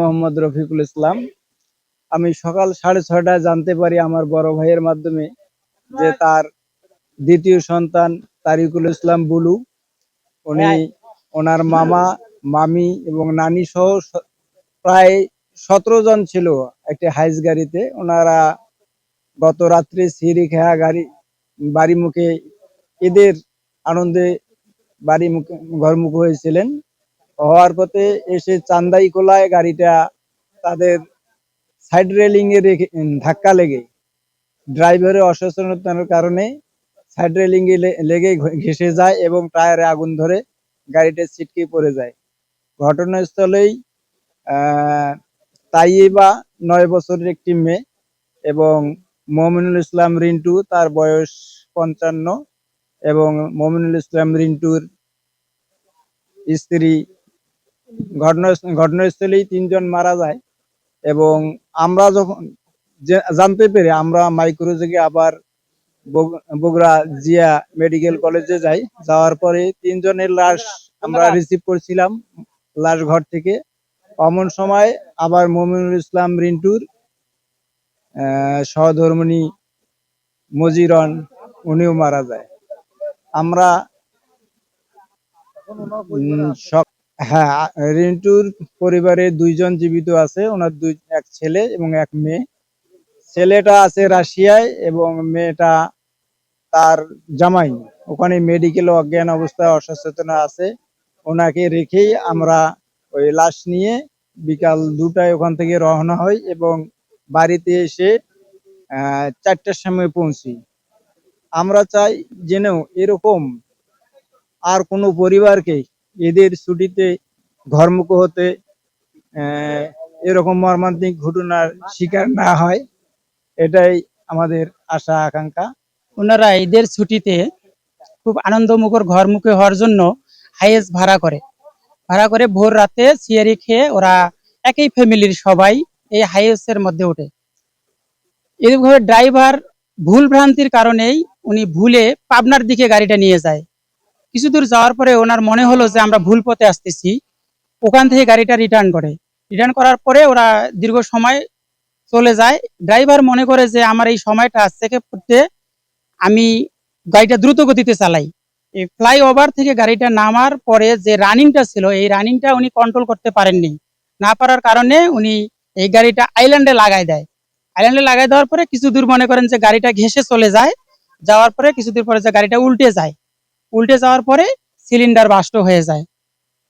মোহাম্মদ রফিকুল ইসলাম। আমি সকাল 6:30টায় জানতে পারি আমার বড় ভাইয়ের মাধ্যমে যে তার দ্বিতীয় সন্তান তারিকুল ইসলাম বুলু, উনি ওনার মামা, মামি এবং নানি সহ প্রায় 17 জন ছিল একটি হাইস গাড়িতে। ওনারা গত রাত্রে সিঁড়ি খেয়া বাড়ি মুখে ঈদের আনন্দে ঘরমুখ হয়েছিলেন। হওয়ার পথে এসে চান্দাইকোলায় গাড়িটা তাদের সাইড রেলিং এ ধাক্কা লেগে ড্রাইভারের অসচেতনতার কারণে সাইড রেলিং এ লেগে ঘেঁষে যায় এবং টায়ারে আগুন ধরে গাড়িটা ছিটকে পড়ে যায়। ঘটনাস্থলেই তাইবা 9 বছরের একটি মেয়ে এবং মমিনুল ইসলাম রিন্টু, তার বয়স 55, এবং মমিনুল ইসলাম রিন্টুর স্ত্রী। ঘটনাস্থলেই 3 জন মারা যায় এবং আমরা যখন জানতে পেরে আমরা মাইক্রোযোগে আবার বগুড়া জিয়া মেডিকেল কলেজে যাই। যাওয়ার পরে 3 জনের লাশ আমরা রিসিভ করছিলাম লাশ ঘর থেকে। এমন সময় আবার মমিনুল ইসলাম রিন্টুর সহধর্মিণী মজিরন, উনিও মারা যায়। আমরা হ্যাঁ, রিন্টুর পরিবারে 2 জন জীবিত আছে, ওনার এক ছেলে এবং এক মেয়ে। ছেলেটা আছে রাশিয়ায় এবং মেয়েটা তার জামাই ওখানে মেডিকেল অজ্ঞান অবস্থায় অসচেতন আছে। ওনাকে রেখেই আমরা ওই লাশ নিয়ে বিকাল 2টায় ওখান থেকে রওনা হই এবং বাড়িতে এসে 4টার সময় পৌঁছি। আমরা চাই যেন এরকম আর কোনো পরিবারকে ঈদের ছুটিতে ঘরমুখ হতে এরকম মর্মান্তিক ঘটনার শিকার না হয়, এটাই আমাদের আশা আকাঙ্ক্ষা। ওনারা ঈদের ছুটিতে খুব আনন্দমুখর ঘরমুখী হওয়ার জন্য হাইয়েস ভাড়া করে ভোর রাতে সিয়ারি খেয়ে ওরা একই ফ্যামিলির সবাই এই হাইয়েসের মধ্যে ওঠে। এইভাবে ড্রাইভার ভুল ভ্রান্তির কারণেই উনি ভুলে পাবনার দিকে গাড়িটা নিয়ে যায়। কিছু দূর যাওয়ার পরে ওনার মনে হলো যে আমরা ভুল পথে আসতেছি, ওখান থেকে গাড়িটা রিটার্ন করার পরে ওরা দীর্ঘ সময় চলে যায়। ড্রাইভার মনে করে যে আমার এই সময়টা চেক করতে আমি গাড়িটা দ্রুত গতিতে চালাই। এই ফ্লাইওভার থেকে গাড়িটা নামার পরে যে রানিংটা ছিল, এই রানিংটা উনি কন্ট্রোল করতে পারেননি। না পারার কারণে উনি এই গাড়িটা আইল্যান্ডে লাগাই দেয়। আইল্যান্ডে লাগাই দেওয়ার পরে কিছু দূর মনে করেন যে গাড়িটা ঘেঁষে চলে যায়। যাওয়ার পরে কিছু দূর পরে যে গাড়িটা উল্টে যাওয়ার পরে সিলিন্ডার বাস্ট হয়ে যায়।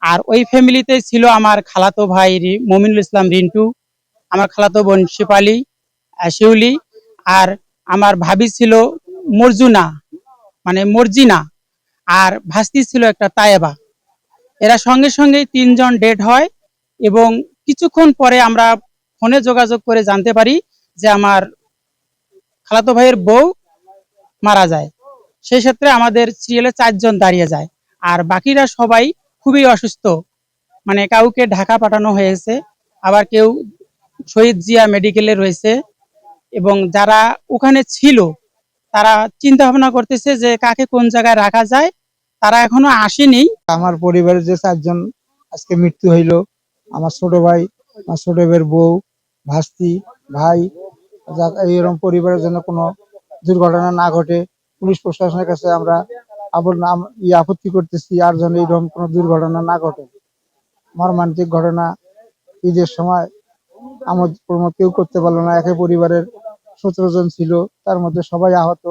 আর ওই ফ্যামিলিতে ছিল আমার খালাতো ভাই মমিনুল ইসলাম রিন্টু, আমার খালাতো বোন শেফালি, শিউলি, আর আমার ভাবি ছিল মর্জিনা, আর ভাস্তি ছিল একটা তায়েবা। এরা সঙ্গে সঙ্গে 3 জন ডেড হয় এবং কিছুক্ষণ পরে আমরা ফোনে যোগাযোগ করে জানতে পারি যে আমার খালাতো ভাইয়ের বউ মারা যায়। সেই ক্ষেত্রে আমাদের সিরিয়ালে 4 জন দাঁড়িয়ে যায় আর বাকিরা সবাই খুবই অসুস্থ। মানে কাউকে ঢাকা পাঠানো হয়েছে, আবার কেউ শহীদ জিয়া মেডিকেলে রয়েছে এবং যারা ওখানে ছিল তারা চিন্তা ভাবনা করতেছে যে কাকে কোন জায়গায় রাখা যায়, তারা এখনো আসেনি। আমার পরিবারের যে 4 জন আজকে মৃত্যু হইল, আমার ছোট ভাই, আমার ছোট ভাইয়ের বউ, ভাস্তি, ভাই, এইরকম পরিবারের জন্য কোনো দুর্ঘটনা না ঘটে পুলিশ প্রশাসনের কাছে আমরা আপত্তি করতেছি, আর যেন এইরকম কোনো দুর্ঘটনা না ঘটে। মর্মান্তিক ঘটনা, ঈদের সময় আমোদ প্রমোদ কেউ করতে পারলো না। একই পরিবারের 17 জন ছিল, তার মধ্যে সবাই আহত।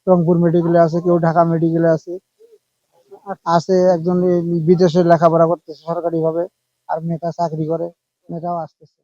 রংপুর মেডিকেলে আছে, কেউ ঢাকা মেডিকেলে আছে একজন বিদেশে লেখাপড়া করতেছে সরকারি ভাবে, আর মেয়েটা চাকরি করে, মেয়েটাও আসতেছে।